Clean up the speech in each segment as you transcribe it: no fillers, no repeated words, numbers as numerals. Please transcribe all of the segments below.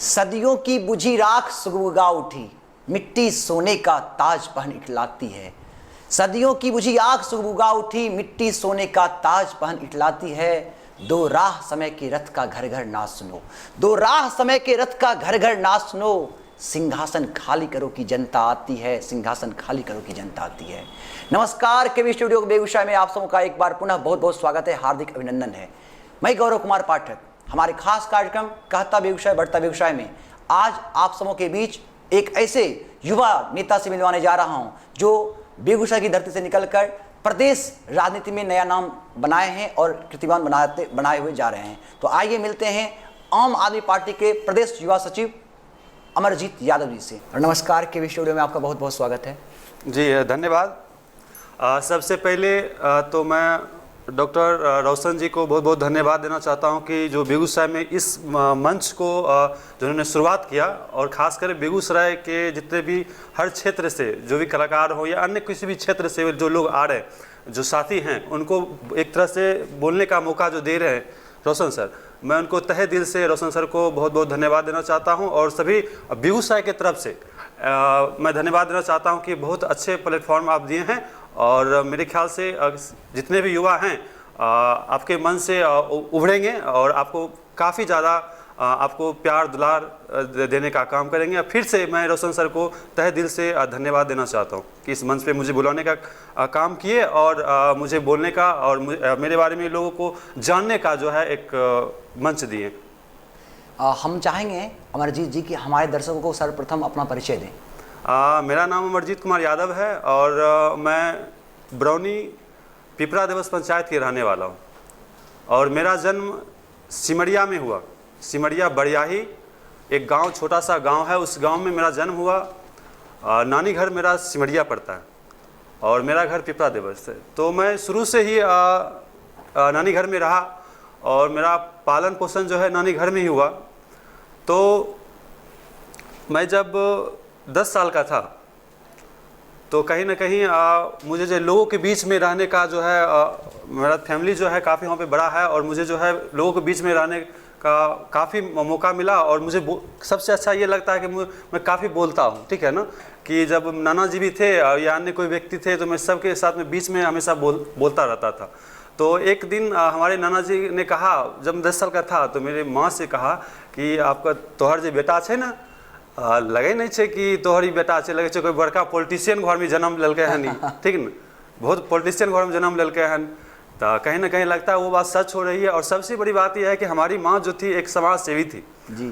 सदियों की बुझी राख सुगबुगा उठी, मिट्टी सोने का ताज पहन इठलाती है। सदियों की बुझी आग सुगबुगा उठी, मिट्टी सोने का ताज पहन इठलाती है। दो राह समय के रथ का घर घर ना सुनो, दो राह समय के रथ का घर घर ना सुनो। सिंहासन खाली करो की जनता आती है, सिंहासन खाली करो की जनता आती है। नमस्कार, केवी स्टूडियो बेगूसराय में आप सबों का एक बार पुनः बहुत बहुत स्वागत है, हार्दिक अभिनंदन है। मैं गौरव कुमार पाठक, हमारे खास कार्यक्रम कहता बेगूसराय बढ़ता बेगूसराय में आज आप सबों के बीच एक ऐसे युवा नेता से मिलवाने जा रहा हूं जो बेगूसराय की धरती से निकलकर प्रदेश राजनीति में नया नाम बनाए हैं और कीर्तिमान बनाए हुए जा रहे हैं। तो आइए मिलते हैं आम आदमी पार्टी के प्रदेश युवा सचिव अमरजीत यादव जी से। और नमस्कार, केवी स्टूडियो में आपका बहुत बहुत स्वागत है। जी धन्यवाद। सबसे पहले तो मैं डॉक्टर रोशन जी को बहुत बहुत धन्यवाद देना चाहता हूं कि जो बेगूसराय में इस मंच को जो उन्होंने शुरुआत किया, और ख़ासकर बेगूसराय के जितने भी हर क्षेत्र से जो भी कलाकार हो या अन्य किसी भी क्षेत्र से जो लोग आ रहे हैं, जो साथी हैं, उनको एक तरह से बोलने का मौका जो दे रहे हैं रोशन सर, मैं उनको तहे दिल से रोशन सर को बहुत बहुत धन्यवाद देना चाहता हूं। और सभी बेगूसराय के तरफ से मैं धन्यवाद देना चाहता हूं कि बहुत अच्छे प्लेटफॉर्म आप दिए हैं। और मेरे ख्याल से जितने भी युवा हैं आपके मन से उभरेंगे और आपको काफ़ी ज़्यादा आपको प्यार दुलार देने का काम करेंगे। फिर से मैं रोशन सर को तहे दिल से धन्यवाद देना चाहता हूं कि इस मंच पे मुझे बुलाने का काम किए और मुझे बोलने का और मेरे बारे में लोगों को जानने का जो है एक मंच दिए। हम चाहेंगे अमरजीत जी कि हमारे दर्शकों को सर्वप्रथम अपना परिचय दें। मेरा नाम अमरजीत कुमार यादव है और मैं बरौनी पिपरा देवस पंचायत के रहने वाला हूँ। और मेरा जन्म सिमरिया में हुआ। सिमरिया बड़ियाही एक गांव, छोटा सा गांव है, उस गांव में मेरा जन्म हुआ। नानी घर मेरा सिमरिया पड़ता है और मेरा घर पिपरा देवस है। तो मैं शुरू से ही नानी घर में रहा और मेरा पालन पोषण जो है नानी घर में ही हुआ। तो मैं जब 10 साल का था तो कहीं ना कहीं मुझे जो लोगों के बीच में रहने का जो है मेरा फैमिली जो है काफ़ी वहाँ पे बड़ा है और मुझे जो है लोगों के बीच में रहने का काफ़ी मौका मिला। और मुझे सबसे अच्छा ये लगता है कि मैं काफ़ी बोलता हूँ, ठीक है ना, कि जब नाना जी भी थे या अन्य कोई व्यक्ति थे तो मैं सबके साथ में बीच में हमेशा बोलता रहता था। तो एक दिन हमारे नाना जी ने कहा, जब 10 साल का था, तो मेरे माँ से कहा कि आपका तोहर जो बेटा है ना, लगे नहीं छे कि तोहरी बेटा छे, लगे छे कोई बड़का पॉलिटिशियन घर में जन्म लेलके हन, ठीक न, बहुत पॉलिटिशियन घर में जन्म लेलके हन। तो कहीं ना कहीं लगता है वो बात सच हो रही है। और सबसे बड़ी बात यह है कि हमारी माँ जो थी एक समाज सेवी थी जी।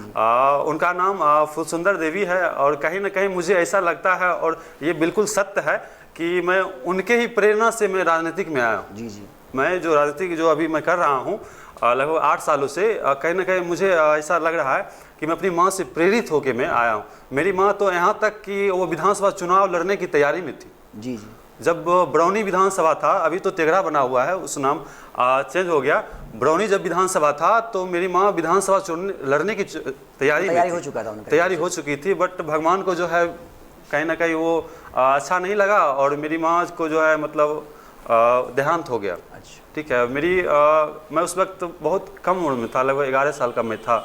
उनका नाम फुलसुंदर देवी है। और कहीं ना कहीं मुझे ऐसा लगता है, और ये बिल्कुल सत्य है, कि मैं उनके ही प्रेरणा से मैं राजनीतिक में आया हूँ। जी जी, मैं जो राजनीतिक जो अभी मैं कर रहा हूँ लगभग 8 सालों से, कहीं ना कहीं मुझे ऐसा लग रहा है कि मैं अपनी माँ से प्रेरित होकर मैं आया हूँ। मेरी माँ तो यहाँ तक कि वो विधानसभा चुनाव लड़ने की तैयारी में थी। जी जी, जब बरौनी विधानसभा था, अभी तो तेघड़ा बना हुआ है, उस नाम चेंज हो गया। बरौनी जब विधानसभा था तो मेरी माँ विधानसभा लड़ने की तैयारी हो चुका था, तैयारी हो चुकी थी। बट भगवान को जो है कहीं ना कहीं वो अच्छा नहीं लगा और मेरी माँ को जो है मतलब देहांत हो गया। ठीक है, मैं उस वक्त बहुत कम उम्र में था, लगभग 11 साल का मैं था।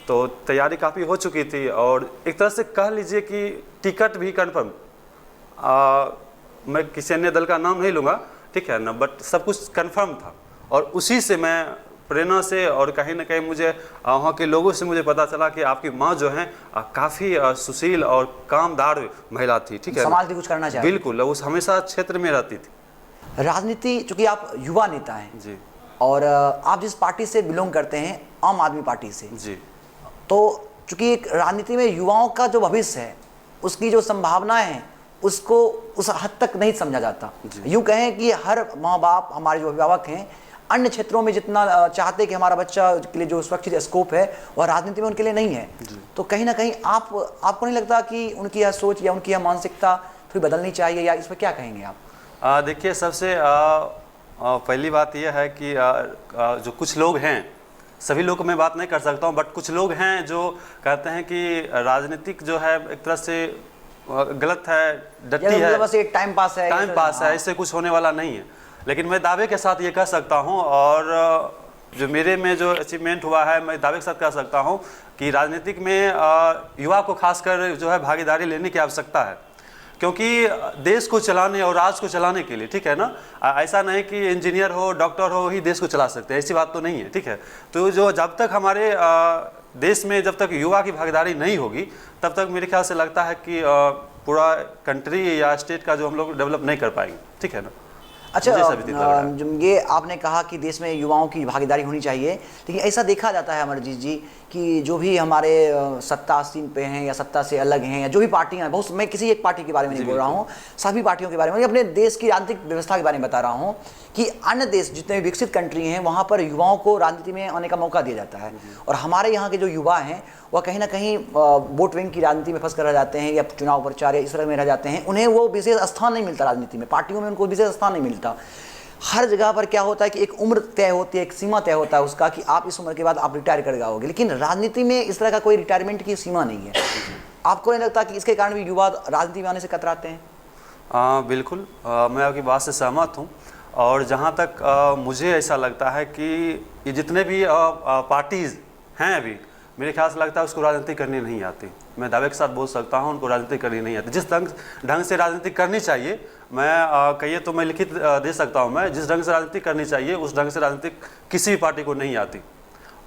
तो तैयारी काफ़ी हो चुकी थी और एक तरह से कह लीजिए कि टिकट भी कन्फर्म, मैं किसी अन्य दल का नाम नहीं लूँगा, ठीक है ना, बट सब कुछ कन्फर्म था। और उसी से मैं प्रेरणा से, और कहीं ना कहीं मुझे वहाँ के लोगों से मुझे पता चला कि आपकी माँ जो है काफ़ी सुशील और कामदार महिला थी, ठीक है, समाज के कुछ करना चाहिए, बिल्कुल, उस हमेशा क्षेत्र में रहती थी। राजनीति, चूँकि आप युवा नेता हैं जी, और आप जिस पार्टी से बिलोंग करते हैं, आम आदमी पार्टी से जी, तो चूँकि एक राजनीति में युवाओं का जो भविष्य है, उसकी जो संभावनाएं हैं, उसको उस हद तक नहीं समझा जाता। यूँ कहें कि हर माँ बाप, हमारे जो अभिभावक हैं, अन्य क्षेत्रों में जितना चाहते कि हमारा बच्चा के लिए जो सुरक्षित स्कोप है वह राजनीति में उनके लिए नहीं है। तो कहीं ना कहीं आपको नहीं लगता कि उनकी यह सोच या उनकी यह मानसिकता थोड़ी बदलनी चाहिए, या इस पर क्या कहेंगे आप? देखिए, सबसे पहली बात यह है कि जो कुछ लोग हैं, सभी लोग को मैं बात नहीं कर सकता हूं, बट कुछ लोग हैं जो कहते हैं कि राजनीतिक जो है एक तरह से गलत है, डटी है, बस एक टाइम पास है, इससे कुछ होने वाला नहीं है। लेकिन मैं दावे के साथ ये कह सकता हूं, और जो मेरे में जो अचीवमेंट हुआ है, मैं दावे के साथ कह सकता हूँ कि राजनीतिक में युवा को खासकर जो है भागीदारी लेने की आवश्यकता है, क्योंकि देश को चलाने और राज्य को चलाने के लिए, ठीक है ना, ऐसा नहीं कि इंजीनियर हो, डॉक्टर हो ही देश को चला सकते हैं, ऐसी बात तो नहीं है, ठीक है। तो जो जब तक हमारे देश में जब तक युवा की भागीदारी नहीं होगी, तब तक मेरे ख्याल से लगता है कि पूरा कंट्री या स्टेट का जो हम लोग डेवलप नहीं कर पाएंगे, ठीक है ना। अच्छा, ये आपने कहा कि देश में युवाओं की भागीदारी होनी चाहिए, लेकिन ऐसा देखा जाता है अमरजीत जी कि जो भी हमारे सत्ता आसीन पे हैं या सत्ता से अलग हैं या जो भी पार्टियां हैं, बहुत, मैं किसी एक पार्टी के बारे में नहीं बोल रहा हूं, सभी पार्टियों के बारे में, अपने देश की राजनीतिक व्यवस्था के बारे में बता रहा हूं कि अन्य देश जितने भी विकसित कंट्री हैं वहाँ पर युवाओं को राजनीति में आने का मौका दिया जाता है, और हमारे यहाँ के जो युवा हैं वह कहीं ना कहीं वोट बैंक की राजनीति में फंस कर रह जाते हैं या चुनाव प्रचार या इस तरह में रह जाते हैं। उन्हें वो विशेष स्थान नहीं मिलता राजनीति में, पार्टियों में उनको विशेष स्थान नहीं मिलता। हर जगह पर क्या होता है कि एक उम्र तय होती है, एक सीमा तय होता है उसका कि आप इस उम्र के बाद आप रिटायर कर जाओगे, लेकिन राजनीति में इस तरह का कोई रिटायरमेंट की सीमा नहीं है। आपको नहीं लगता कि इसके कारण भी युवा राजनीति में आने से कतराते हैं? बिल्कुल, मैं आपकी बात से सहमत हूँ, और जहाँ तक मुझे ऐसा लगता है कि ये जितने भी पार्टीज़ हैं अभी, मेरे ख्याल से लगता है उसको राजनीति करनी नहीं आती। मैं दावे के साथ बोल सकता हूँ उनको राजनीति करनी नहीं आती। जिस ढंग से राजनीति करनी चाहिए, मैं कहिए तो मैं लिखित दे सकता हूँ, मैं जिस ढंग से राजनीति करनी चाहिए उस ढंग से राजनीति किसी भी पार्टी को नहीं आती।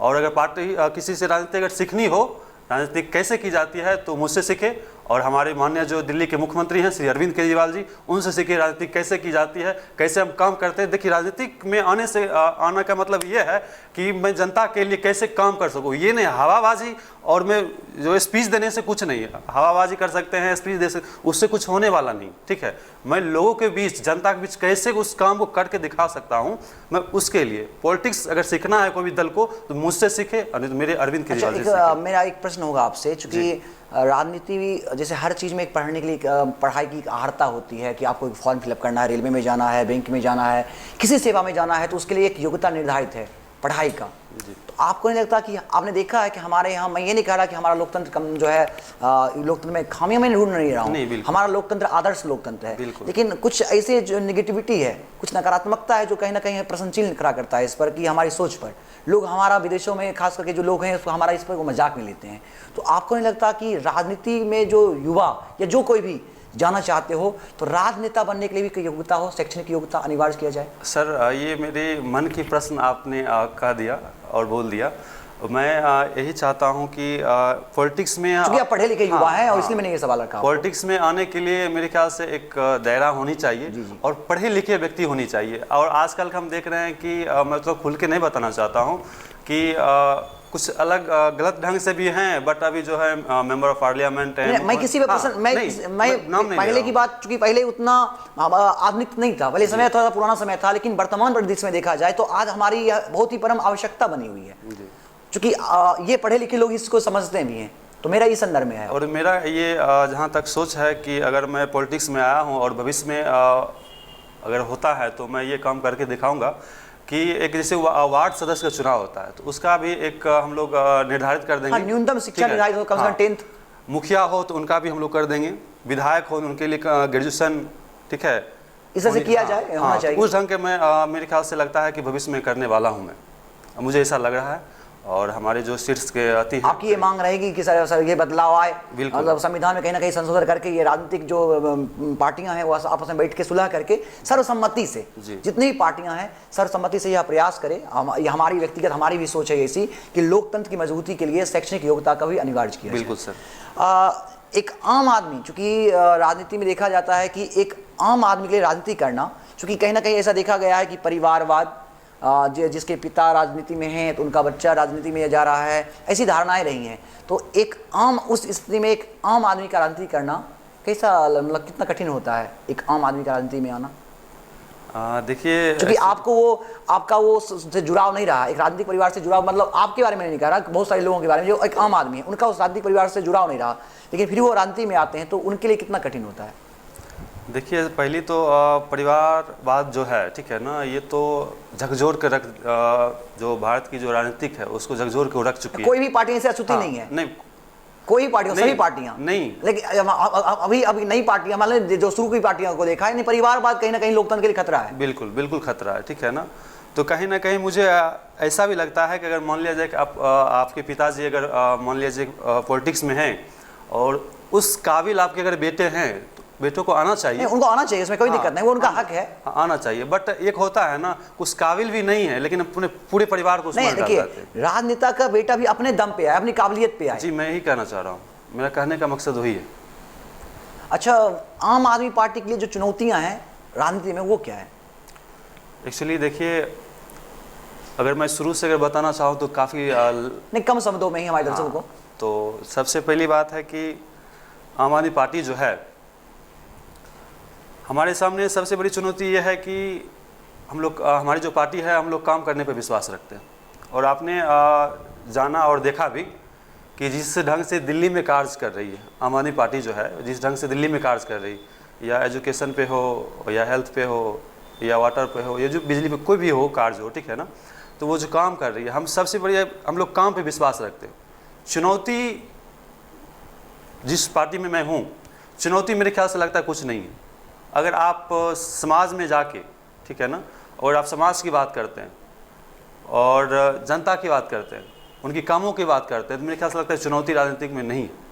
और अगर पार्टी किसी से राजनीति अगर सीखनी हो, राजनीति कैसे की जाती है, तो मुझसे सीखे, और हमारे माननीय जो दिल्ली के मुख्यमंत्री हैं श्री अरविंद केजरीवाल जी, उनसे सीखे राजनीति कैसे की जाती है, कैसे हम काम करते हैं। देखिए, राजनीतिक में आने का मतलब ये है कि मैं जनता के लिए कैसे काम कर सकूँ, ये नहीं हवाबाजी और मैं जो स्पीच देने से कुछ नहीं है। हवाबाजी कर सकते हैं, स्पीच दे सकते, उससे कुछ होने वाला नहीं, ठीक है। मैं लोगों के बीच, जनता के बीच कैसे उस काम को करके दिखा सकता हूँ, मैं उसके लिए पॉलिटिक्स अगर सीखना है कोई भी दल को तो मुझसे सीखे, और मेरे अरविंद केजरीवाल जी सीखे। मेरा एक प्रश्न होगा आपसे, चूंकि राजनीति भी जैसे हर चीज़ में एक पढ़ने के लिए पढ़ाई की आहर्ता होती है कि आपको एक फॉर्म फिलअप करना है, रेलवे में जाना है, बैंक में जाना है, किसी सेवा में जाना है, तो उसके लिए एक योग्यता निर्धारित है पढ़ाई का। तो आपको नहीं लगता कि आपने देखा है कि हमारे यहाँ, मैं ये नहीं कह रहा कि हमारा लोकतंत्र कम जो है, लोकतंत्र में खामियां मैं ढूंढ नहीं रहा हूँ, हमारा लोकतंत्र आदर्श लोकतंत्र है, लेकिन कुछ ऐसे जो नेगेटिविटी है, कुछ नकारात्मकता है जो कहीं ना कहीं प्रश्नचिन्ह खड़ा करता है इस पर कि हमारी सोच पर। लोग हमारा विदेशों में खास करके जो लोग हैं उसको हमारा इस पर वो मजाक में लेते हैं। तो आपको नहीं लगता कि राजनीति में जो युवा या जो कोई भी जाना चाहते हो तो राजनेता बनने के लिए भी कोई योग्यता हो, शैक्षणिक योग्यता अनिवार्य किया जाए? सर, ये मेरे मन की प्रश्न आपने कह दिया और बोल दिया। मैं यही चाहता हूँ कि पॉलिटिक्स में, क्योंकि आप पढ़े लिखे युवा हैं और इसलिए मैंने ये सवाल रखा। पॉलिटिक्स में आने के लिए मेरे ख्याल से एक दायरा होनी चाहिए, जी। और पढ़े लिखे व्यक्ति होनी चाहिए। और आजकल हम देख रहे हैं कि मैं तो खुल के नहीं बताना चाहता हूँ कि कुछ अलग गलत ढंग से भी हैं, बट अभी जो है मेंबर ऑफ पार्लियामेंट है। मैं किसी भी पर्सन, मैं पहले की बात, चूंकि पहले उतना आधुनिक नहीं था, पहले समय थोड़ा पुराना समय था, लेकिन वर्तमान परिदृश्य में देखा जाए तो आज हमारी बहुत ही परम आवश्यकता बनी हुई है, क्योंकि ये पढ़े लिखे लोग इसको समझते भी हैं। तो मेरा ये संदर्भ में है, और मेरा ये जहाँ तक सोच है कि अगर मैं पॉलिटिक्स में आया हूँ और भविष्य में अगर होता है तो मैं ये काम करके दिखाऊंगा कि एक जैसे वार्ड सदस्य का चुनाव होता है तो उसका भी एक हम लोग निर्धारित कर देंगे। न्यूनतम शिक्षा निर्धारित हो, कम से कम 10th। मुखिया हो तो उनका भी हम लोग कर देंगे, विधायक हो तो उनके लिए ग्रेजुएशन, ठीक है, इस तरह से किया जाए, होना चाहिए। उस ढंग के मैं मेरे ख्याल से लगता है कि भविष्य में करने वाला हूँ मैं, मुझे ऐसा लग रहा है। और हमारे जो सीट्स के आती हैं, आपकी ये मांग रहेगी कि सर ये बदलाव आए, मतलब संविधान में कहीं ना कहीं संशोधन करके ये राजनीतिक जो पार्टियां हैं वो आपस में बैठ के सुलह करके सर्वसम्मति से, जितनी भी पार्टियां हैं सर्वसम्मति से यह प्रयास करें। ये हमारी व्यक्तिगत, हमारी भी सोच है ऐसी कि लोकतंत्र की मजबूती के लिए शैक्षणिक योग्यता का भी अनिवार्य किया। बिल्कुल सर। एक आम आदमी, चूंकि राजनीति में देखा जाता है कि एक आम आदमी के लिए राजनीति करना, चूंकि कहीं ना कहीं ऐसा देखा गया है कि परिवारवाद, जिसके पिता राजनीति में हैं तो उनका बच्चा राजनीति में जा रहा है, ऐसी धारणाएं रही हैं। तो एक आम, उस स्थिति में एक आम आदमी का राजनीति करना कैसा, मतलब कितना कठिन होता है एक आम आदमी का राजनीति में आना? देखिए, क्योंकि आपका वो से जुड़ाव नहीं रहा, एक राजनीतिक परिवार से जुड़ाव, मतलब आपके बारे में नहीं कह रहा, बहुत सारे लोगों के बारे में जो एक आम आदमी है उनका उस राजनीतिक परिवार से जुड़ाव नहीं रहा, लेकिन फिर वो राजनीति में आते हैं तो उनके लिए कितना कठिन होता है? देखिए, पहली तो परिवारवाद जो है, ठीक है ना, ये तो झकझोर कर रख, जो भारत की जो राजनीतिक है उसको झकझोर के रख चुकी है। कोई भी पार्टी ऐसे अछूती नहीं है, नहीं, कोई पार्टियां, सभी पार्टियां नहीं, लेकिन अभी नई पार्टियां, मतलब जो शुरू की पार्टियों को देखा है, परिवारवाद कहीं ना कहीं लोकतंत्र के लिए खतरा है। बिल्कुल बिल्कुल खतरा है, ठीक है ना। तो कहीं ना कहीं मुझे ऐसा भी लगता है कि अगर मान लिया जाए कि आपके पिताजी अगर मान लिया जाए पॉलिटिक्स में हैं और उस काबिल आपके अगर बेटे हैं तो बेटों को आना चाहिए। उनको आना चाहिए, इसमें कोई दिक्कत नहीं, वो उनका हक है। आना चाहिए, बट एक होता है ना उस काबिल भी नहीं है लेकिन अपने पूरे परिवार को उसमें नहीं, डाल देखिए देते हैं। राजनेता का बेटा भी अपने दम पे आए, अपनी काबिलियत पे आए। जी, मैं यही कहना चाह रहा हूँ, मेरा कहने का मकसद वही है। अच्छा, आम आदमी पार्टी के लिए जो चुनौतियां हैं राजनीति में वो क्या है? एक्चुअली देखिए, अगर मैं शुरू से अगर बताना चाहूँ तो काफ़ी नहीं, कम शब्दों में ही हमारे दर्शकों को। तो सबसे पहली बात है कि आम आदमी पार्टी जो है, हमारे सामने सबसे बड़ी चुनौती यह है कि हम लोग हमारी जो पार्टी है, हम लोग काम करने पर विश्वास रखते हैं। और आपने जाना और देखा भी कि जिस ढंग से दिल्ली में कार्य कर रही है आम आदमी पार्टी जो है, जिस ढंग से दिल्ली में कार्य कर रही, या एजुकेशन पे हो या हेल्थ पे हो या वाटर पे हो या जो बिजली पे कोई भी हो कार्य हो, ठीक है ना, तो वो जो काम कर रही है, हम सबसे बढ़िया हम लोग काम पे विश्वास रखते हैं। चुनौती जिस पार्टी में मैं हूँ, चुनौती मेरे ख्याल से लगता है कुछ नहीं है। अगर आप समाज में जाके, ठीक है ना, और आप समाज की बात करते हैं और जनता की बात करते हैं, उनकी कामों की बात करते हैं, तो मेरे ख्याल से लगता है चुनौती राजनीतिक में नहीं है।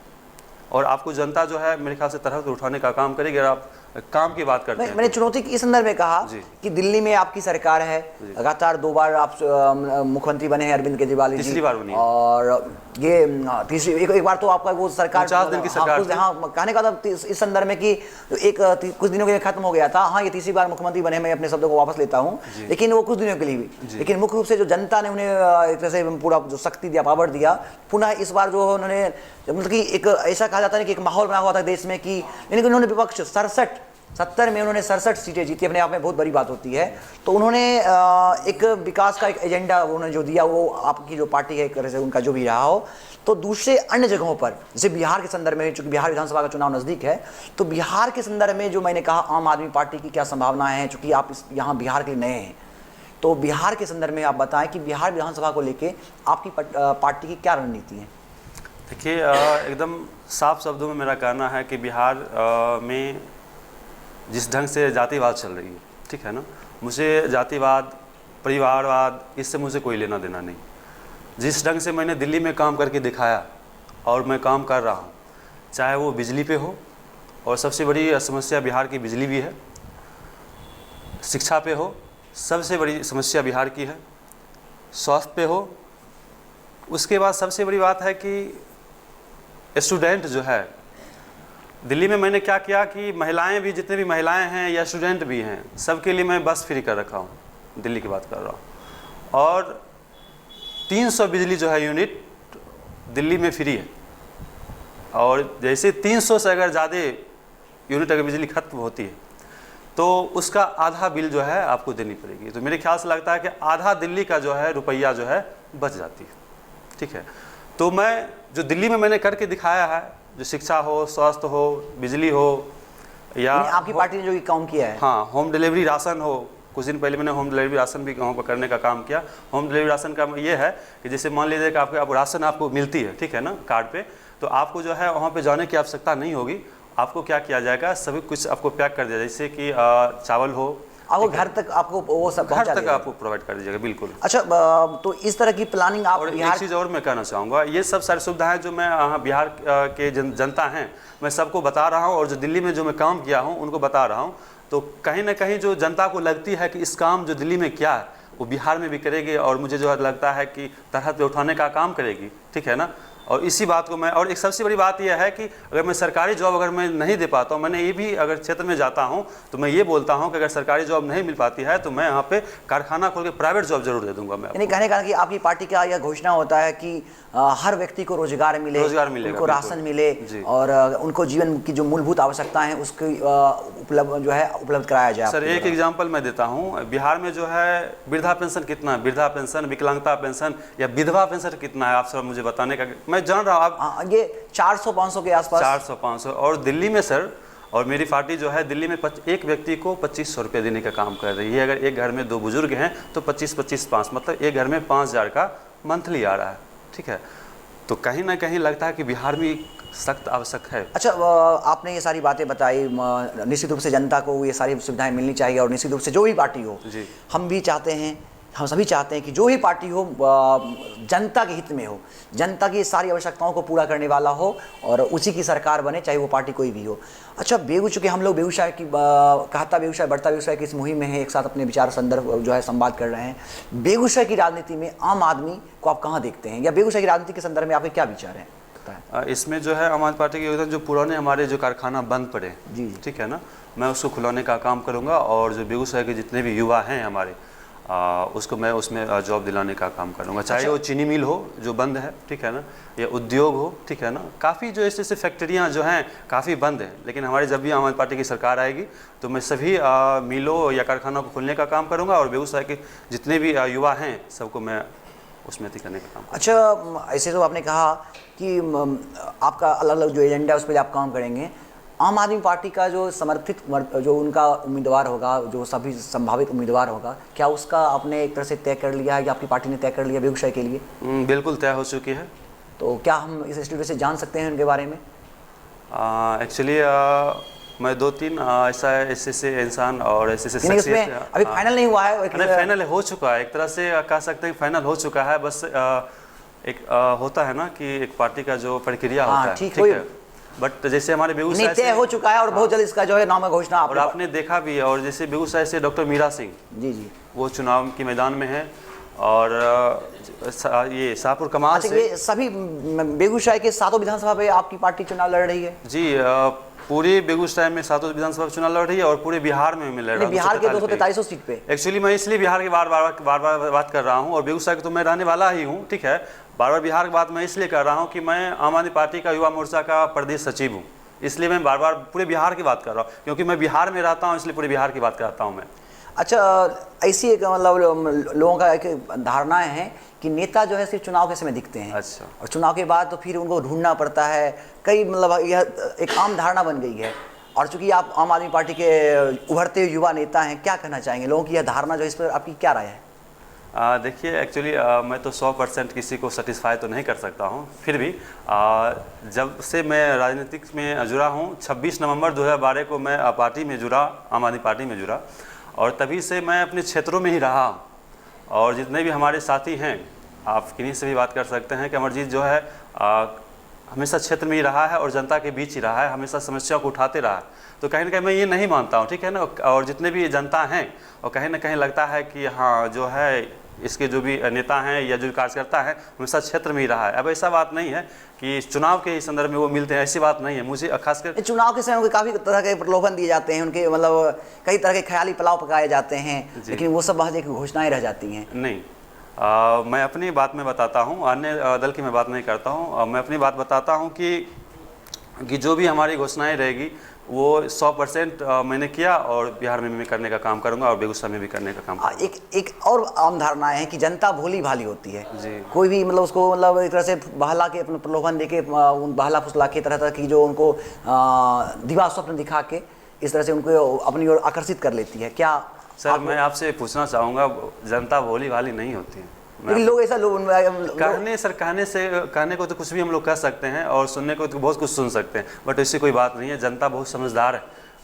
और आपको जनता जो है मेरे ख्याल से तरह से उठाने का काम करेगी। अगर आप काम की बात करते हैं, मैंने चुनौती की इस संदर्भ में कहा कि दिल्ली में आपकी सरकार है, लगातार 2 बार आप मुख्यमंत्री बने हैं अरविंद केजरीवाल जी, तीसरी बार बनी है। और ये तीसरी एक बार तो आपका वो सरकार 50 दिन की सरकार थी। हाँ, कहने का था इस संदर्भ में कि कुछ दिनों के लिए खत्म हो गया था। हाँ, ये तीसरी बार मुख्यमंत्री बने, मैं अपने शब्दों को वापस लेता हूँ, लेकिन वो कुछ दिनों के लिए भी। लेकिन मुख्य रूप से जो जनता ने उन्हें एक तरह से पूरा जो शक्ति दिया, पावर दिया, पुनः इस बार जो उन्होंने, मतलब कि एक ऐसा कहा जाता है कि एक माहौल बना हुआ था देश में कि, लेकिन उन्होंने विपक्ष 70 में उन्होंने 67 सीटें जीती, अपने आप में बहुत बड़ी बात होती है। तो उन्होंने एक विकास का एक एजेंडा उन्होंने जो दिया, वो आपकी जो पार्टी है एक तरह से उनका जो भी रहा हो। तो दूसरे अन्य जगहों पर, जैसे बिहार के संदर्भ में, चूंकि बिहार विधानसभा का चुनाव नजदीक है, तो बिहार के संदर्भ में जो मैंने कहा आम आदमी पार्टी की क्या संभावनाएं हैं, चूंकि आप यहाँ बिहार के लिए नए हैं, तो बिहार के संदर्भ में आप बताएं कि बिहार विधानसभा को लेकर आपकी पार्टी की क्या रणनीति है? देखिए, एकदम साफ शब्दों में मेरा कहना है कि बिहार में जिस ढंग से जातिवाद चल रही है, ठीक है ना, मुझे जातिवाद, परिवारवाद, इससे मुझे कोई लेना देना नहीं। जिस ढंग से मैंने दिल्ली में काम करके दिखाया और मैं काम कर रहा हूँ, चाहे वो बिजली पे हो, और सबसे बड़ी समस्या बिहार की बिजली भी है, शिक्षा पे हो, सबसे बड़ी समस्या बिहार की है, स्वास्थ्य पे हो, उसके बाद सबसे बड़ी बात है कि स्टूडेंट जो है, दिल्ली में मैंने क्या किया कि महिलाएं भी, जितने भी महिलाएं हैं या स्टूडेंट भी हैं, सबके लिए मैं बस फ्री कर रखा हूँ, दिल्ली की बात कर रहा हूँ। और 300 बिजली जो है यूनिट दिल्ली में फ्री है, और जैसे 300 से अगर ज़्यादा यूनिट अगर बिजली खत्म होती है तो उसका आधा बिल जो है आपको देनी पड़ेगी। तो मेरे ख्याल से लगता है कि आधा दिल्ली का जो है रुपया जो है बच जाती है, ठीक है। तो मैं जो दिल्ली में मैंने करके दिखाया है, जो शिक्षा हो, स्वास्थ्य हो, बिजली हो, या आपकी पार्टी ने जो ये काम किया है, हाँ, होम डिलीवरी राशन हो, कुछ दिन पहले मैंने होम डिलीवरी राशन भी गाँव पर करने का काम किया। होम डिलीवरी राशन का ये है कि जैसे मान लीजिए कि आपको राशन आपको मिलती है, ठीक है ना, कार्ड पे, तो आपको जो है वहाँ पे जाने की आवश्यकता नहीं होगी। आपको क्या किया जाएगा, सभी कुछ आपको पैक कर दिया, जैसे कि चावल हो, आपको घर तक आपको वो सब घर तक आपको प्रोवाइड कर दीजिएगा, बिल्कुल। अच्छा, तो इस तरह की प्लानिंग आप और बिहार... एक चीज़ और मैं कहना चाहूँगा, ये सब सारी सुविधाएं जो मैं यहाँ बिहार के जनता हैं, मैं सबको बता रहा हूँ, और जो दिल्ली में जो मैं काम किया हूँ उनको बता रहा हूँ। तो कहीं ना कहीं जो जनता को लगती है कि इस काम जो दिल्ली में किया है वो बिहार में भी करेगी, और मुझे जो लगता है कि तरह पे उठाने का काम करेगी, ठीक है ना। और इसी बात को मैं, और एक सबसे बड़ी बात यह है कि अगर मैं सरकारी जॉब अगर मैं नहीं दे पाता हूँ, मैंने ये भी अगर क्षेत्र में जाता हूँ तो मैं ये बोलता हूँ कि अगर सरकारी जॉब नहीं मिल पाती है तो मैं यहाँ पे कारखाना खोल के प्राइवेट जॉब जरूर दे दूंगा मैं। यानी कहने का कि आपकी पार्टी का यह घोषणा होता है कि हर व्यक्ति को रोजगार मिले, उनको राशन मिले, और उनको जीवन की जो मूलभूत आवश्यकताएं हैं उसकी उपलब्ध कराया जाए। सर, एक एग्जाम्पल मैं देता हूँ। बिहार में जो है वृद्धा पेंशन कितना है, वृद्धा पेंशन, विकलांगता पेंशन या विधवा पेंशन कितना है, आप सब मुझे बताने का, मैं जान रहा हूँ आप ये 400-500 के आसपास, 400-500। और दिल्ली में सर, और मेरी पार्टी जो है दिल्ली में एक व्यक्ति को 2500 रुपये देने का काम कर रही है। अगर एक घर में 2 बुजुर्ग हैं तो 25-25-5, मतलब एक घर में 5000 का मंथली आ रहा है, ठीक है। तो कहीं ना कहीं लगता है कि बिहार में सख्त आवश्यक है। अच्छा, आपने ये सारी बातें बताई, निश्चित रूप से जनता को ये सारी सुविधाएं मिलनी चाहिए, और निश्चित रूप से जो भी पार्टी हो, हम भी चाहते हैं, हम सभी चाहते हैं कि जो भी पार्टी हो जनता के हित में हो, जनता की सारी आवश्यकताओं को पूरा करने वाला हो और उसी की सरकार बने, चाहे वो पार्टी कोई भी हो। अच्छा, चूँकि हम लोग बेगूसराय की कहता बेगूसराय बढ़ता बेगूसराय की इस मुहिम में है, एक साथ अपने विचार संदर्भ जो है संवाद कर रहे हैं। बेगूसराय की राजनीति में आम आदमी को आप कहाँ देखते हैं, या बेगूसराय की राजनीति के संदर्भ में आपके क्या विचार हैं? इसमें जो है आम आदमी पार्टी के योगदान, जो पुराने हमारे जो कारखाना बंद पड़े, जी ठीक है ना, मैं उसको खुलाने का काम करूंगा और जो बेगूसराय के जितने भी युवा हैं हमारे उसको मैं उसमें जॉब दिलाने का काम करूंगा, चाहे वो चीनी मिल हो जो बंद है, ठीक है ना, या उद्योग हो, ठीक है ना। काफ़ी जो ऐसे फैक्ट्रियां जो हैं काफ़ी बंद हैं, लेकिन हमारी जब भी आम आदमी पार्टी की सरकार आएगी तो मैं सभी मिलों या कारखानों को खोलने का काम करूँगा और बेगूसराय के जितने भी युवा हैं सबको मैं उसमें करने का काम। अच्छा, ऐसे तो आपने कहा कि आपका अलग अलग जो एजेंडा है उस पर आप काम करेंगे। आम आदमी पार्टी का जो समर्थित जो उनका उम्मीदवार होगा, जो सभी संभावित उम्मीदवार होगा, क्या उसका आपने एक तरह से तय कर लिया है कि आपकी पार्टी ने तय कर लिया बेगूसराय के लिए? बिल्कुल तय हो चुकी है। तो क्या हम इस स्टूडियो से जान सकते हैं उनके बारे में? एक्चुअली मैं 2-3 ऐसे इंसान और ऐसे शख्सियत अभी फाइनल नहीं हुआ है? फाइनल हो चुका है, एक तरह से कह सकते हैं फाइनल हो चुका है। बस एक होता है ना कि एक पार्टी का जो प्रक्रिया होता है, ठीक है, बट जैसे हमारे बेगूसराय तय हो चुका है और बहुत जल्द इसका जो है नाम घोषणा और आपने देखा भी है। और जैसे बेगूसराय से डॉक्टर मीरा सिंह जी वो चुनाव के मैदान में है और ये शाहपुर कमाल से ये सभी बेगूसराय के 7 विधानसभा पे आपकी पार्टी चुनाव लड़ रही है? जी, पूरे बेगूसराय में 7 विधानसभा चुनाव लड़ रही है और पूरे बिहार में मैं लड़ रहा हूँ, बिहार के 243 सीट पे। एक्चुअली मैं इसलिए बिहार के बार बार बात कर रहा हूँ और बेगूसराय के तो मैं रहने वाला ही हूँ, ठीक है। बार बार बिहार की बात मैं इसलिए कर रहा हूँ कि मैं आम आदमी पार्टी का युवा मोर्चा का प्रदेश सचिव हूँ, इसलिए मैं बार बार पूरे बिहार की बात कर रहा हूँ, क्योंकि मैं बिहार में रहता हूँ, इसलिए पूरे बिहार की बात करता हूँ मैं। अच्छा, ऐसी एक मतलब लोगों का एक धारणा है कि नेता जो है सिर्फ चुनाव के समय दिखते हैं। अच्छा। और चुनाव के बाद तो फिर उनको ढूंढना पड़ता है, कई मतलब यह एक आम धारणा बन गई है। और चूंकि आप आम आदमी पार्टी के उभरते हुए युवा नेता हैं, क्या कहना चाहेंगे लोगों की यह धारणा जो है, इस पर आपकी क्या राय है? देखिए, एक्चुअली मैं तो 100% किसी को सेटिस्फाई तो नहीं कर सकता हूं, फिर भी जब से मैं राजनीतिक में जुड़ा हूं, 26 नवंबर 2012 को मैं पार्टी में जुड़ा, आम आदमी पार्टी में जुड़ा, और तभी से मैं अपने क्षेत्रों में ही रहा। और जितने भी हमारे साथी हैं, आप किन्हीं से भी बात कर सकते हैं कि अमरजीत जो है हमेशा क्षेत्र में ही रहा है और जनता के बीच ही रहा है, हमेशा समस्या को उठाते रहा है। तो कहीं ना कहीं मैं ये नहीं मानता हूँ, ठीक है ना। और जितने भी जनता हैं और कहीं ना कहीं लगता है कि हाँ जो है इसके जो भी नेता हैं या जो कार्यकर्ता हैं हमेशा क्षेत्र में ही रहा है। अब ऐसा बात नहीं है कि चुनाव के संदर्भ में वो मिलते हैं, ऐसी बात नहीं है। मुझे खासकर चुनाव के समय उनको काफ़ी तरह के प्रलोभन दिए जाते हैं, उनके मतलब कई तरह के ख्याली पुलाव पकाए जाते हैं, लेकिन वो सब महज एक घोषणाएं रह जाती हैं। नहीं, मैं अपनी बात में बताता हूँ, अन्य दल की मैं बात नहीं करता हूँ। मैं अपनी बात बताता हूँ कि जो भी हमारी घोषणाएं रहेगी वो 100% मैंने किया और बिहार में मैं करने का काम करूंगा और बेगूसराय में भी करने का काम करूंगा। एक और आम धारणा है कि जनता भोली भाली होती है जी। कोई भी मतलब उसको मतलब एक तरह से बहला के अपने प्रलोभन देके बहला फुसला के तरह की जो उनको दिवा स्वप्न दिखा के इस तरह से उनको अपनी ओर आकर्षित कर लेती है। क्या सर मैं आपसे पूछना चाहूँगा, जनता भोली भाली नहीं होती है। लेकिन लोग ऐसा कहने को तो कुछ भी हम लोग कह सकते हैं और सुनने को तो बहुत कुछ सुन सकते हैं, बट ऐसी कोई बात नहीं है। जनता बहुत समझदार है।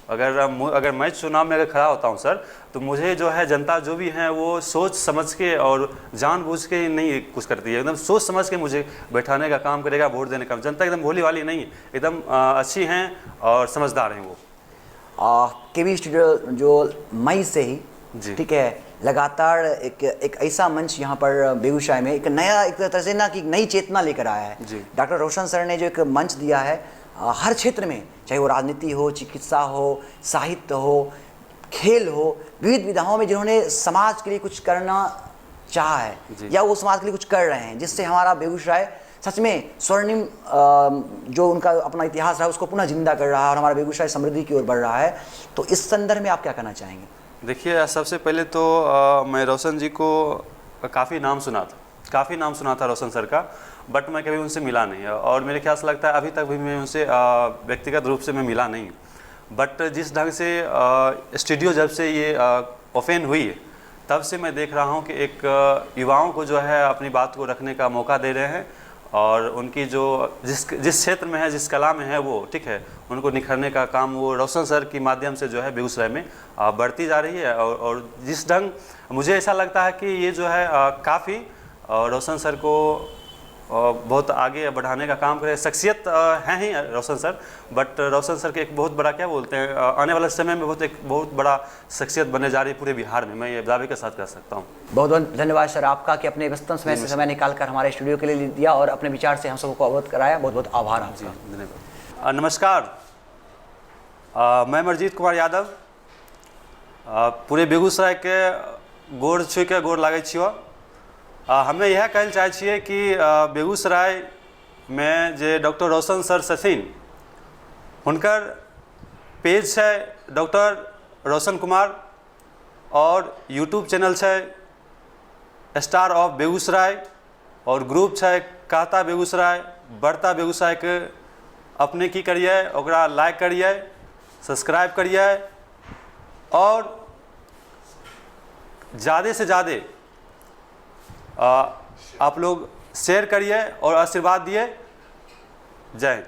अगर मैं चुनाव में अगर खड़ा होता हूं सर, तो मुझे जो है जनता जो भी है वो सोच समझ के और जानबूझ के नहीं कुछ करती है, एकदम सोच समझ के मुझे बैठाने का काम करेगा, वोट देने का। जनता एकदम भोली वाली नहीं है, एकदम अच्छी हैं और समझदार हैं वो। केबी स्टूडियो जो मई से ही ठीक है लगातार एक ऐसा मंच यहाँ पर बेगूसराय में एक नया एक तरह से ना कि नई चेतना लेकर आया है। डॉक्टर रोशन सर ने जो एक मंच दिया है हर क्षेत्र में, चाहे वो राजनीति हो, चिकित्सा हो, साहित्य हो, खेल हो, विविध विधाओं में जिन्होंने समाज के लिए कुछ करना चाहा है या वो समाज के लिए कुछ कर रहे हैं, जिससे हमारा बेगूसराय सच में स्वर्णिम जो उनका अपना इतिहास रहा उसको पुनः जिंदा कर रहा है और हमारा बेगूसराय समृद्धि की ओर बढ़ रहा है। तो इस संदर्भ में आप क्या कहना चाहेंगे? देखिए, सबसे पहले तो मैं रोशन जी को काफ़ी नाम सुना था रोशन सर का, बट मैं कभी उनसे मिला नहीं है और मेरे ख्याल से लगता है अभी तक भी मैं उनसे व्यक्तिगत रूप से मैं मिला नहीं। बट जिस ढंग से स्टूडियो जब से ये ओपन हुई है तब से मैं देख रहा हूँ कि एक युवाओं को जो है अपनी बात को रखने का मौका दे रहे हैं और उनकी जो जिस क्षेत्र में है, जिस कला में है वो, ठीक है, उनको निखरने का काम वो रोशन सर के माध्यम से जो है बेगूसराय में बढ़ती जा रही है। और जिस ढंग मुझे ऐसा लगता है कि ये जो है काफ़ी रोशन सर को बहुत आगे बढ़ाने का काम करे। शख्सियत हैं ही रोशन सर, बट रोशन सर के एक बहुत बड़ा क्या बोलते हैं, आने वाले समय में बहुत बड़ा शख्सियत बनने जा रही है पूरे बिहार में, मैं ये दावे के साथ कह सकता हूँ। बहुत बहुत धन्यवाद सर आपका कि अपने व्यस्तम समय से समय निकाल कर हमारे स्टूडियो के लिए दिया और अपने विचार से हम सबको अवगत कराया। बहुत बहुत आभार आपका। धन्यवाद। नमस्कार, मैं अमरजीत कुमार यादव पूरे बेगूसराय के गोड़ छू के गोड़ लागै छियो। हमें यह कहल चाहे छियै कि बेगूसराय में जे डॉक्टर रोशन सर छथिन, हुनकर पेज है डॉक्टर रोशन कुमार और यूट्यूब चैनल है स्टार ऑफ बेगूसराय और ग्रुप है कहता बेगूसराय बढ़ता बेगूसराय के अपने की करिए, ओकरा लाइक करिए, सब्सक्राइब करिए और ज़्यादा से ज़्यादा आप लोग शेयर करिए और आशीर्वाद दिए। जय हिंद।